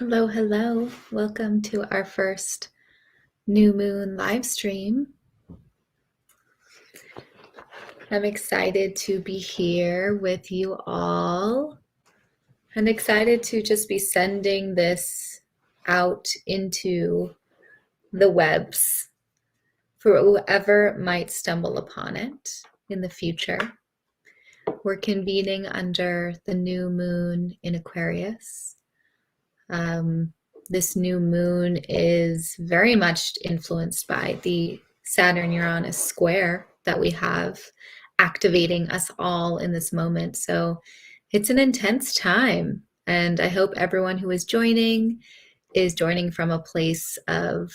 Hello, hello. Welcome to our first new moon live stream. I'm excited to be here with you all and excited to just be sending this out into the webs for whoever might stumble upon it in the future. We're convening under the new moon in Aquarius. This new moon is very much influenced by the Saturn-Uranus square that we have activating us all in this moment. So it's an intense time, and I hope everyone who is joining from a place of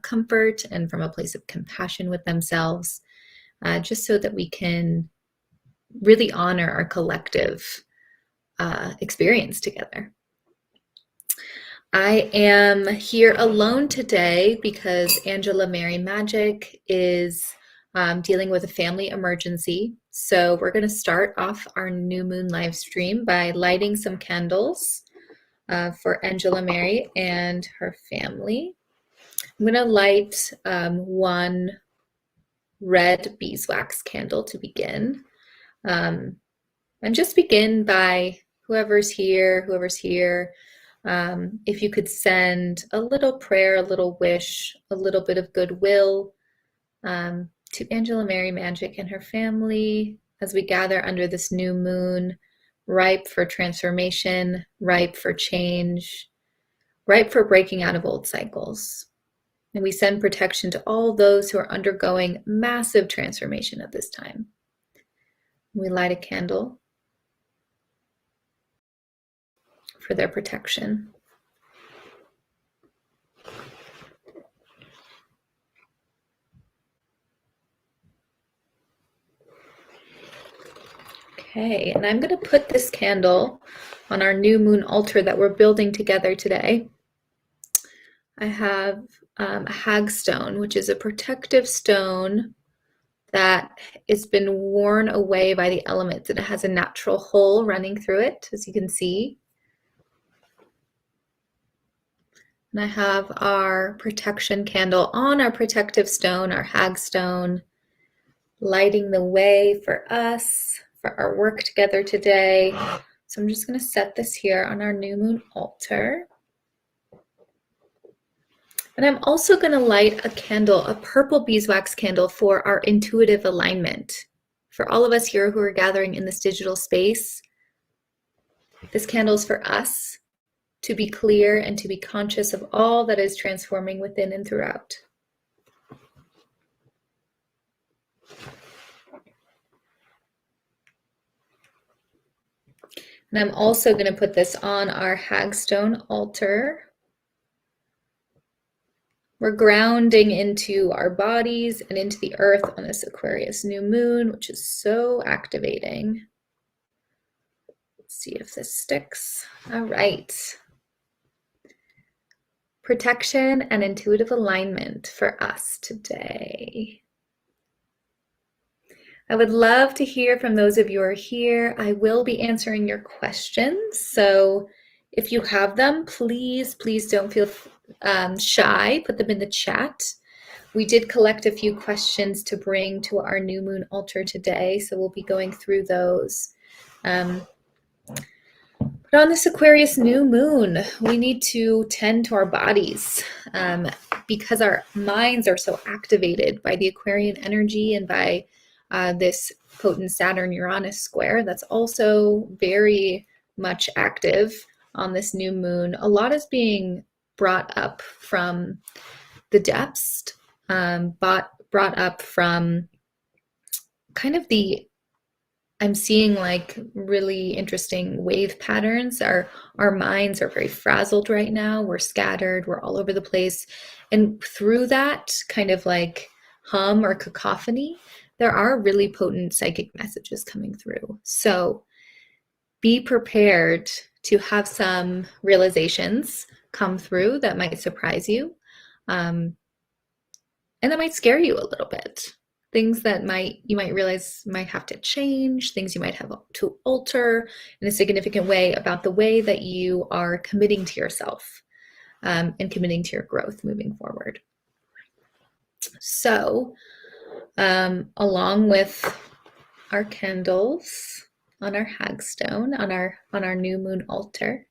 comfort and from a place of compassion with themselves, just so that we can really honor our collective experience together. I am here alone today because Angela Mary Magic is dealing with a family emergency. So we're going to start off our new moon live stream by lighting some candles for Angela Mary and her family. I'm going to light one red beeswax candle to begin. And just begin by whoever's here. If you could send a little prayer, a little wish, a little bit of goodwill to Angela Mary Magic and her family as we gather under this new moon, ripe for transformation, ripe for change, ripe for breaking out of old cycles. And we send protection to all those who are undergoing massive transformation at this time. We light a candle for their protection. Okay, and I'm going to put this candle on our new moon altar that we're building together today. I have a hagstone, which is a protective stone that it's been worn away by the elements, and it has a natural hole running through it, as you can see. And I have our protection candle on our protective stone, our hagstone, lighting the way for us, for our work together today. So I'm just going to set this here on our new moon altar. And I'm also going to light a candle, a purple beeswax candle for our intuitive alignment. For all of us here who are gathering in this digital space, this candle is for us to be clear and to be conscious of all that is transforming within and throughout. And I'm also going to put this on our hagstone altar. We're grounding into our bodies and into the earth on this Aquarius new moon, which is so activating. Let's see if this sticks. All right. Protection and intuitive alignment for us today. I would love to hear from those of you who are here. I will be answering your questions. So if you have them, please don't feel shy. Put them in the chat. We did collect a few questions to bring to our new moon altar today, so we'll be going through those. But on this Aquarius new moon, we need to tend to our bodies because our minds are so activated by the Aquarian energy and by this potent Saturn-Uranus square that's also very much active on this new moon. A lot is being brought up from the depths, brought up from kind of I'm seeing like really interesting wave patterns. Our minds are very frazzled right now. We're scattered. We're all over the place. And through that kind of like hum or cacophony, there are really potent psychic messages coming through. So be prepared to have some realizations come through that might surprise you and that might scare you a little bit. things that you might realize might have to change, things you might have to alter in a significant way about the way that you are committing to yourself and committing to your growth moving forward. So, along with our candles on our hagstone, on our new moon altar,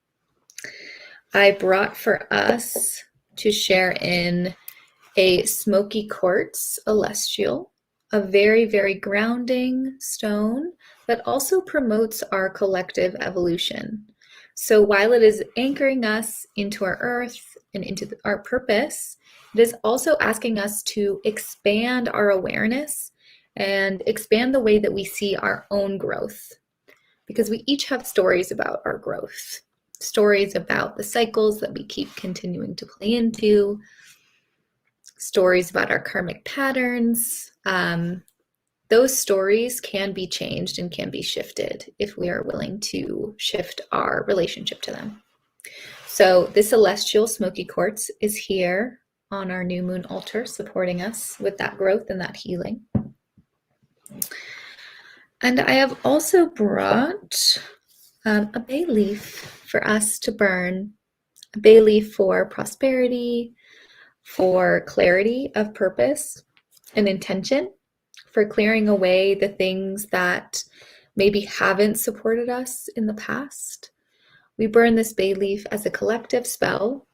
I brought for us to share in a smoky quartz celestial, a very, very grounding stone that also promotes our collective evolution. So while it is anchoring us into our earth and into our purpose, it is also asking us to expand our awareness and expand the way that we see our own growth, because we each have stories about our growth, stories about the cycles that we keep continuing to play into, stories about our karmic patterns. Those stories can be changed and can be shifted if we are willing to shift our relationship to them. So this celestial smoky quartz is here on our new moon altar, supporting us with that growth and that healing. And I have also brought a bay leaf for us to burn, a bay leaf for prosperity, for clarity of purpose and intention, for clearing away the things that maybe haven't supported us in the past. We burn this bay leaf as a collective spell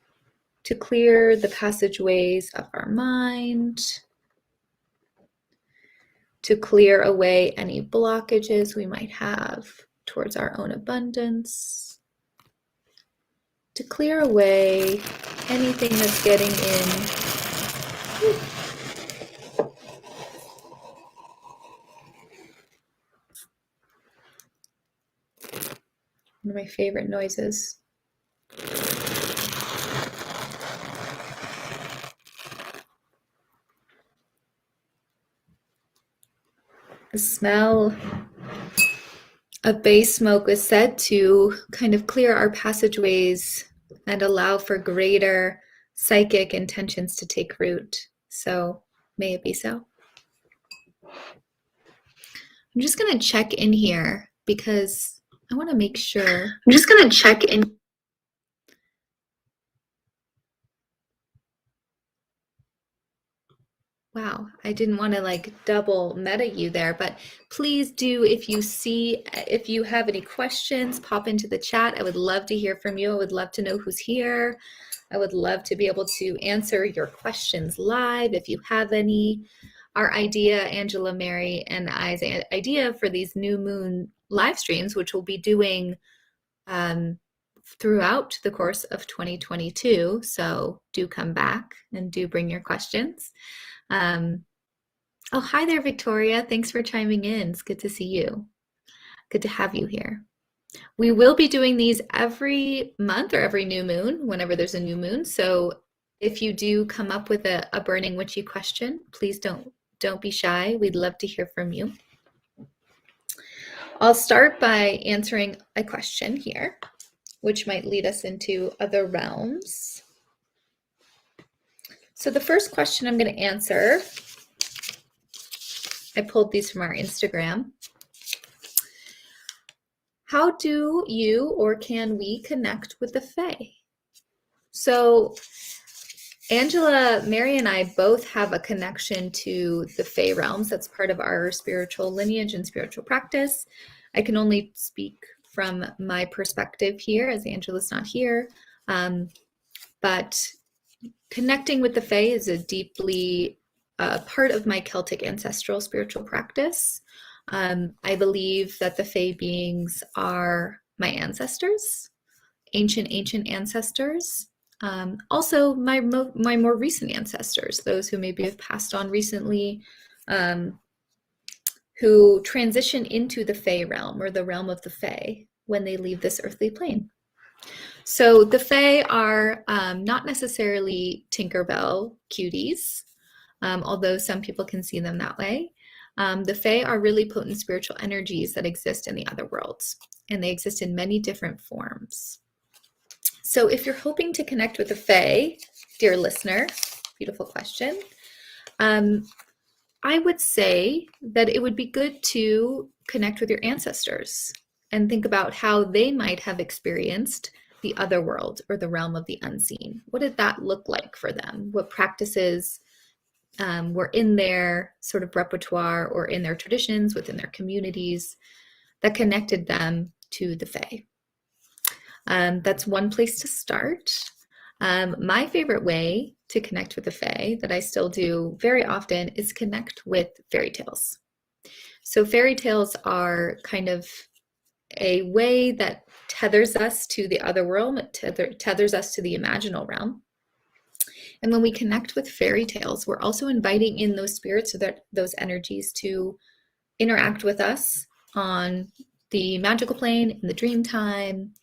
to clear the passageways of our mind, to clear away any blockages we might have towards our own abundance, to clear away anything that's getting in. One of my favorite noises. The smell of bay smoke is said to kind of clear our passageways and allow for greater psychic intentions to take root. So may it be so. I'm just going to check in here because I want to make sure. I'm just going to check in. Wow, I didn't want to like double meta you there, but please do, if you have any questions, pop into the chat. I would love to hear from you. I would love to know who's here. I would love to be able to answer your questions live if you have any. Our idea, Angela, Mary, and I's idea for these new moon live streams, which we'll be doing throughout the course of 2022. So do come back and do bring your questions. Oh, hi there, Victoria. Thanks for chiming in. It's good to see you. Good to have you here. We will be doing these every month or every new moon, whenever there's a new moon. So if you do come up with a burning witchy question, please don't be shy. We'd love to hear from you. I'll start by answering a question here, which might lead us into other realms. So the first question I'm going to answer, I pulled these from our Instagram. How do you or can we connect with the Fae? So Angela, Mary, and I both have a connection to the Fae realms. That's part of our spiritual lineage and spiritual practice. I can only speak from my perspective here, as Angela's not here. But connecting with the Fae is a deeply part of my Celtic ancestral spiritual practice. I believe that the Fae beings are my ancestors, ancient ancestors. Also my more recent ancestors, those who maybe have passed on recently, who transition into the Fae realm or the realm of the Fae when they leave this earthly plane. So the Fae are not necessarily Tinkerbell cuties, although some people can see them that way. The Fae are really potent spiritual energies that exist in the other worlds, and they exist in many different forms. So if you're hoping to connect with the Fae, dear listener, beautiful question, I would say that it would be good to connect with your ancestors and think about how they might have experienced the other world or the realm of the unseen. What did that look like for them? What practices were in their sort of repertoire or in their traditions within their communities that connected them to the Fae? That's one place to start. My favorite way to connect with the Fae that I still do very often is connect with fairy tales. So fairy tales are kind of a way that tethers us to the other world, tethers us to the imaginal realm. And when we connect with fairy tales, we're also inviting in those spirits or those energies to interact with us on the magical plane, in the dream time,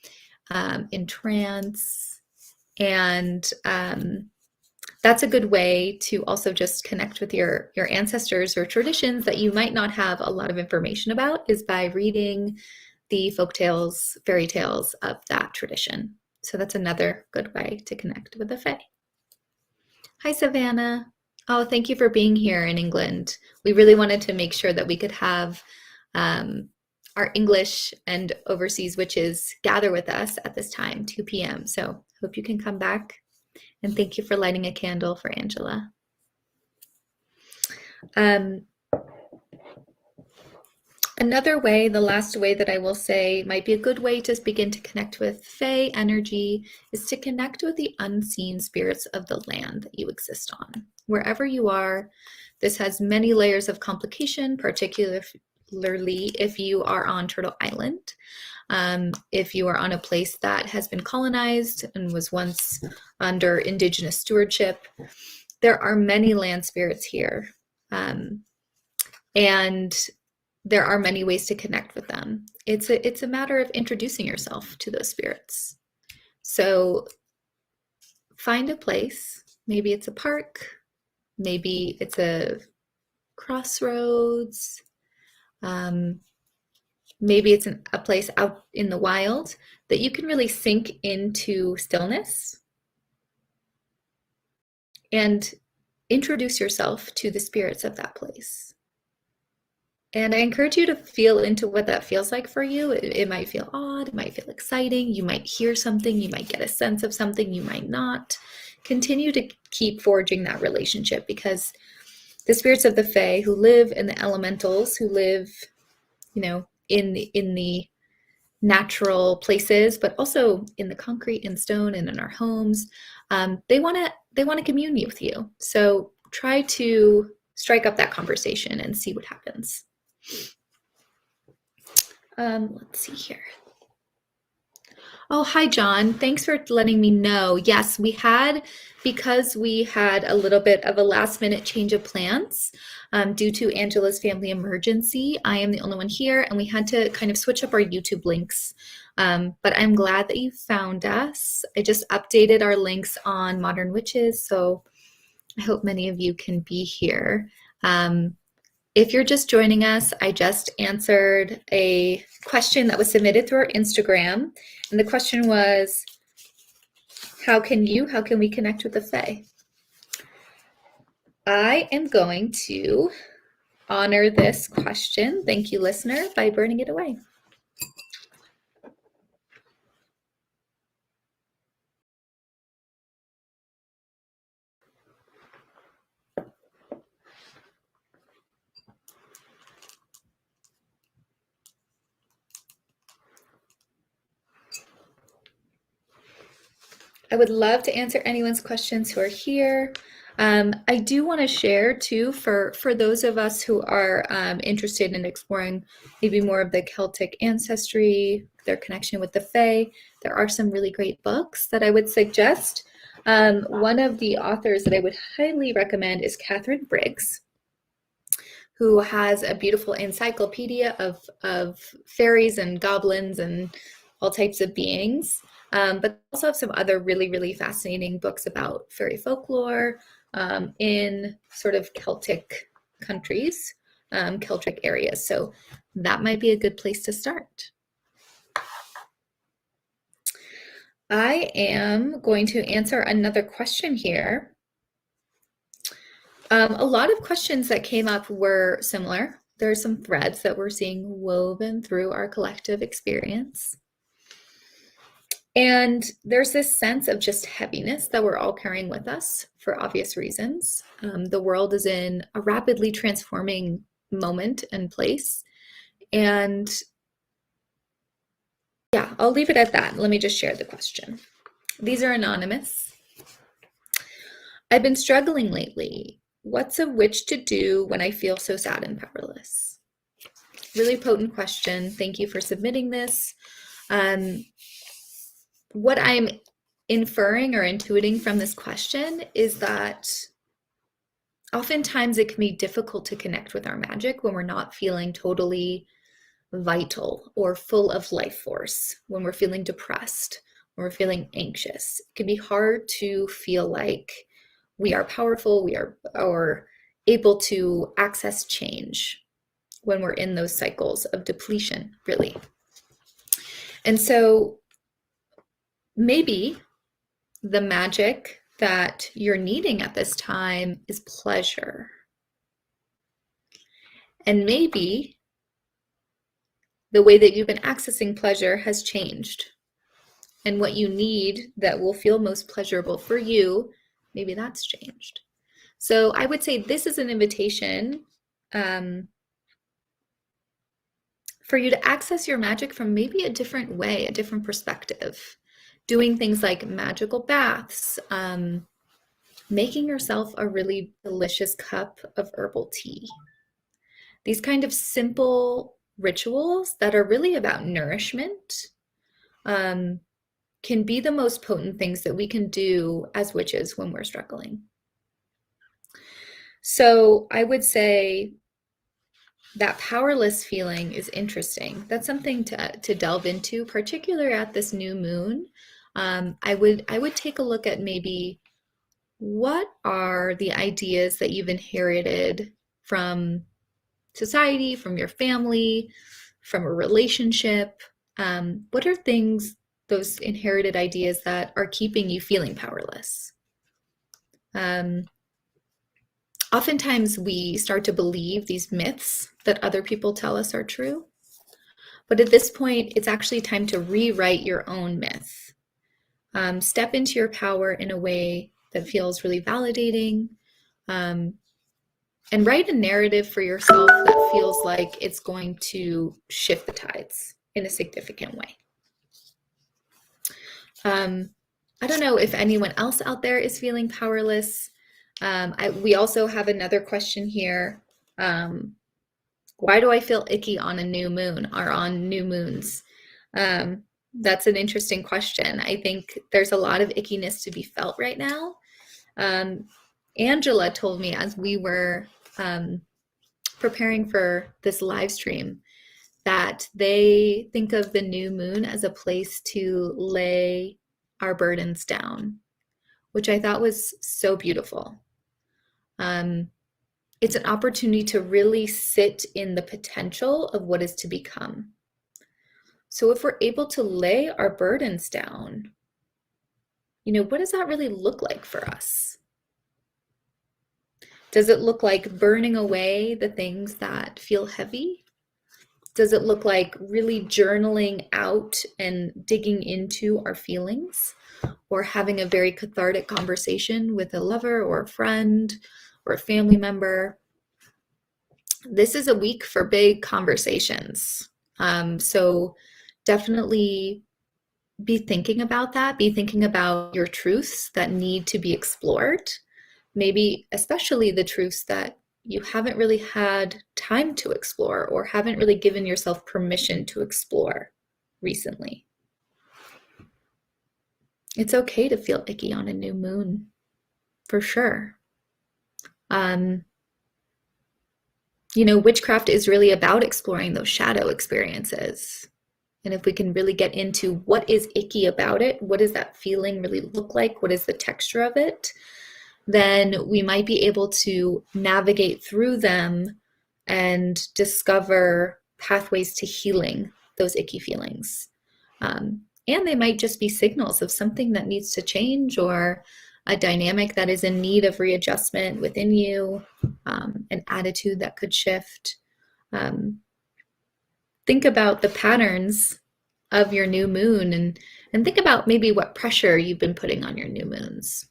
in trance. And that's a good way to also just connect with your ancestors or traditions that you might not have a lot of information about, is by reading the folk tales, fairy tales of that tradition. So that's another good way to connect with the Fae. Hi, Savannah. Oh, thank you for being here in England. We really wanted to make sure that we could have our English and overseas witches gather with us at this time, 2 p.m. So hope you can come back. And thank you for lighting a candle for Angela. Another way, the last way that I will say might be a good way to begin to connect with Fae energy is to connect with the unseen spirits of the land that you exist on. Wherever you are, this has many layers of complication, particularly if you are on Turtle Island. If you are on a place that has been colonized and was once under indigenous stewardship, there are many land spirits here. And there are many ways to connect with them. It's a matter of introducing yourself to those spirits. So find a place. Maybe it's a park. Maybe it's a crossroads. Maybe it's a place out in the wild that you can really sink into stillness and introduce yourself to the spirits of that place. And I encourage you to feel into what that feels like for you. It might feel odd, it might feel exciting, you might hear something, you might get a sense of something, you might not. Continue to keep forging that relationship, because the spirits of the Fae who live in the elementals, who live, you know, in the natural places, but also in the concrete and stone and in our homes, they want to commune with you. So try to strike up that conversation and see what happens. Let's see here. Oh, hi, John. Thanks for letting me know. Yes, because we had a little bit of a last minute change of plans due to Angela's family emergency. I am the only one here, and we had to kind of switch up our YouTube links. But I'm glad that you found us. I just updated our links on Modern Witches, so I hope many of you can be here. If you're just joining us, I just answered a question that was submitted through our Instagram. And the question was, how can we connect with the Fae? I am going to honor this question, thank you, listener, by burning it away. I would love to answer anyone's questions who are here. I do want to share too, for those of us who are interested in exploring maybe more of the Celtic ancestry, their connection with the Fae, there are some really great books that I would suggest. One of the authors that I would highly recommend is Catherine Briggs, who has a beautiful encyclopedia of fairies and goblins and all types of beings. But also have some other really, really fascinating books about fairy folklore in sort of Celtic countries, Celtic areas. So that might be a good place to start. I am going to answer another question here. A lot of questions that came up were similar. There are some threads that we're seeing woven through our collective experience. And there's this sense of just heaviness that we're all carrying with us for obvious reasons. The world is in a rapidly transforming moment and place. And yeah, I'll leave it at that. Let me just share the question. These are anonymous. I've been struggling lately. What's a witch to do when I feel so sad and powerless? Really potent question. Thank you for submitting this. What I'm inferring or intuiting from this question is that oftentimes it can be difficult to connect with our magic when we're not feeling totally vital or full of life force, when we're feeling depressed, when we're feeling anxious. It can be hard to feel like we are powerful, we are or able to access change when we're in those cycles of depletion, really. And so maybe the magic that you're needing at this time is pleasure. And maybe the way that you've been accessing pleasure has changed. And what you need that will feel most pleasurable for you, maybe that's changed. So I would say this is an invitation for you to access your magic from maybe a different way, a different perspective. Doing things like magical baths, making yourself a really delicious cup of herbal tea. These kind of simple rituals that are really about nourishment can be the most potent things that we can do as witches when we're struggling. So I would say that powerless feeling is interesting. That's something to delve into, particularly at this new moon. I would take a look at maybe what are the ideas that you've inherited from society, from your family, from a relationship. What are things, those inherited ideas that are keeping you feeling powerless? Oftentimes we start to believe these myths that other people tell us are true. But at this point, it's actually time to rewrite your own myth. Step into your power in a way that feels really validating, and write a narrative for yourself that feels like it's going to shift the tides in a significant way. I don't know if anyone else out there is feeling powerless. We also have another question here. Why do I feel icky on a new moon or on new moons? That's an interesting question. I think there's a lot of ickiness to be felt right now. Angela told me as we were preparing for this live stream that they think of the new moon as a place to lay our burdens down, which I thought was so beautiful. It's an opportunity to really sit in the potential of what is to become. So if we're able to lay our burdens down, what does that really look like for us? Does it look like burning away the things that feel heavy? Does it look like really journaling out and digging into our feelings, or having a very cathartic conversation with a lover or a friend or a family member? This is a week for big conversations. So definitely be thinking about that. Be thinking about your truths that need to be explored. Maybe especially the truths that you haven't really had time to explore or haven't really given yourself permission to explore recently. It's okay to feel icky on a new moon, for sure. Witchcraft is really about exploring those shadow experiences. And if we can really get into what is icky about it, what does that feeling really look like? What is the texture of it? Then we might be able to navigate through them and discover pathways to healing those icky feelings. And they might just be signals of something that needs to change, or a dynamic that is in need of readjustment within you, an attitude that could shift. Think about the patterns of your new moon and think about maybe what pressure you've been putting on your new moons.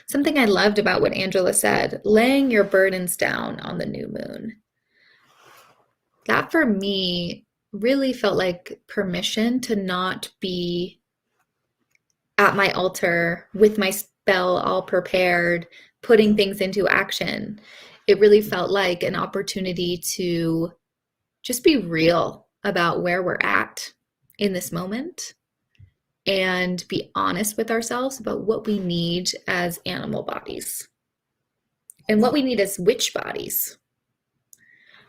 Something I loved about what Angela said, laying your burdens down on the new moon. That for me really felt like permission to not be at my altar with my spell all prepared, putting things into action. It really felt like an opportunity to just be real about where we're at in this moment and be honest with ourselves about what we need as animal bodies and what we need as witch bodies.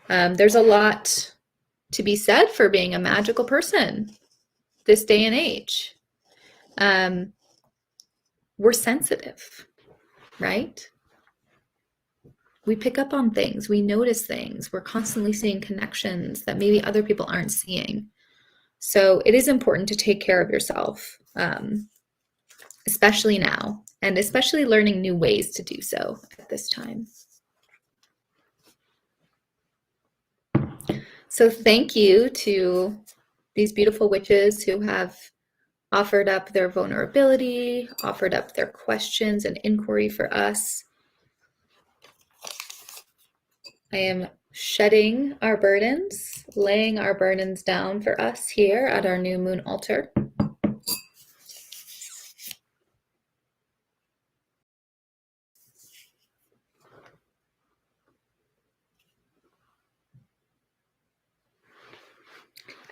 There's a lot to be said for being a magical person this day and age. We're sensitive, right? We pick up on things, we notice things, we're constantly seeing connections that maybe other people aren't seeing. So it is important to take care of yourself, especially now, and especially learning new ways to do so at this time. So thank you to these beautiful witches who have offered up their vulnerability, offered up their questions and inquiry for us. I am shedding our burdens, laying our burdens down for us here at our new moon altar.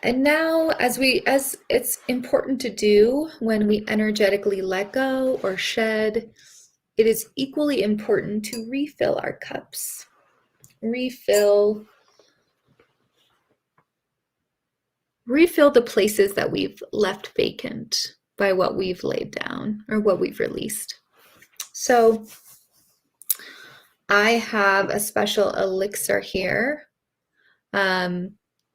And now, as it's important to do when we energetically let go or shed, it is equally important to refill our cups. Refill the places that we've left vacant by what we've laid down or what we've released. So I have a special elixir here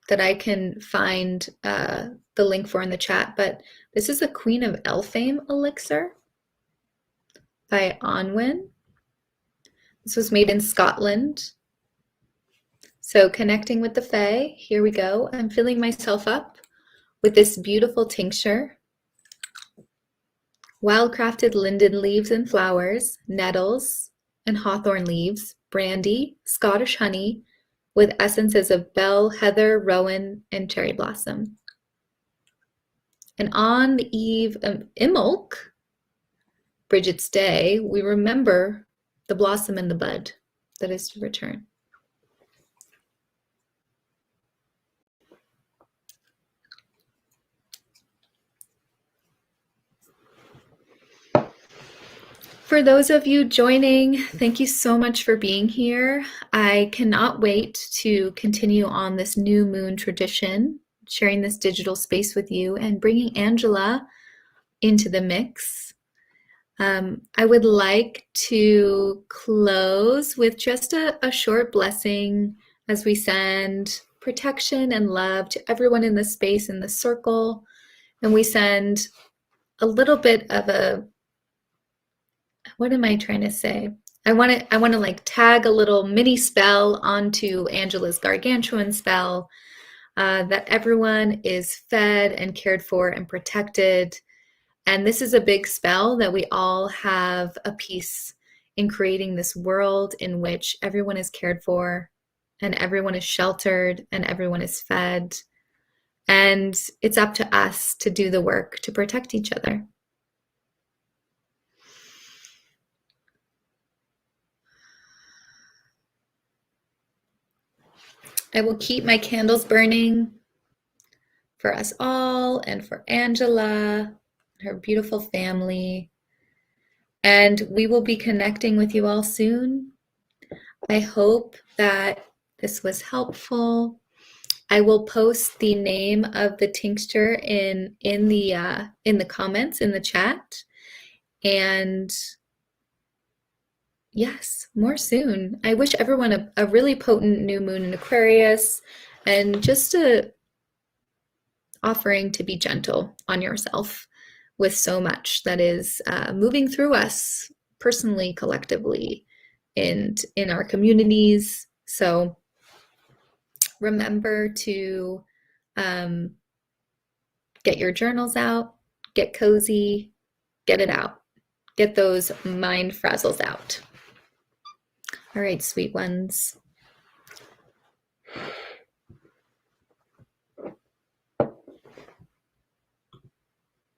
that I can find the link for in the chat, but this is a Queen of Elfame elixir by Onwin. This was made in Scotland. So connecting with the Fae, here we go. I'm filling myself up with this beautiful tincture. Wildcrafted linden leaves and flowers, nettles and hawthorn leaves, brandy, Scottish honey, with essences of bell, heather, rowan, and cherry blossom. And on the eve of Imbolc, Bridget's Day, we remember the blossom and the bud that is to return. For those of you joining, thank you so much for being here. I cannot wait to continue on this new moon tradition, sharing this digital space with you and bringing Angela into the mix. I would like to close with just a short blessing as we send protection and love to everyone in the space in the circle. And we send a little bit of a, what am I trying to say? I want to like tag a little mini spell onto Angela's gargantuan spell, that everyone is fed and cared for and protected. And this is a big spell that we all have a piece in creating this world in which everyone is cared for and everyone is sheltered and everyone is fed. And it's up to us to do the work to protect each other. I will keep my candles burning for us all and for Angela, her beautiful family. And we will be connecting with you all soon. I hope that this was helpful. I will post the name of the tincture in the comments in the chat. And yes, more soon. I wish everyone a really potent new moon in Aquarius, and just a offering to be gentle on yourself with so much that is moving through us personally, collectively, and in our communities. So remember to get your journals out, get cozy, get it out, get those mind frazzles out. All right, sweet ones.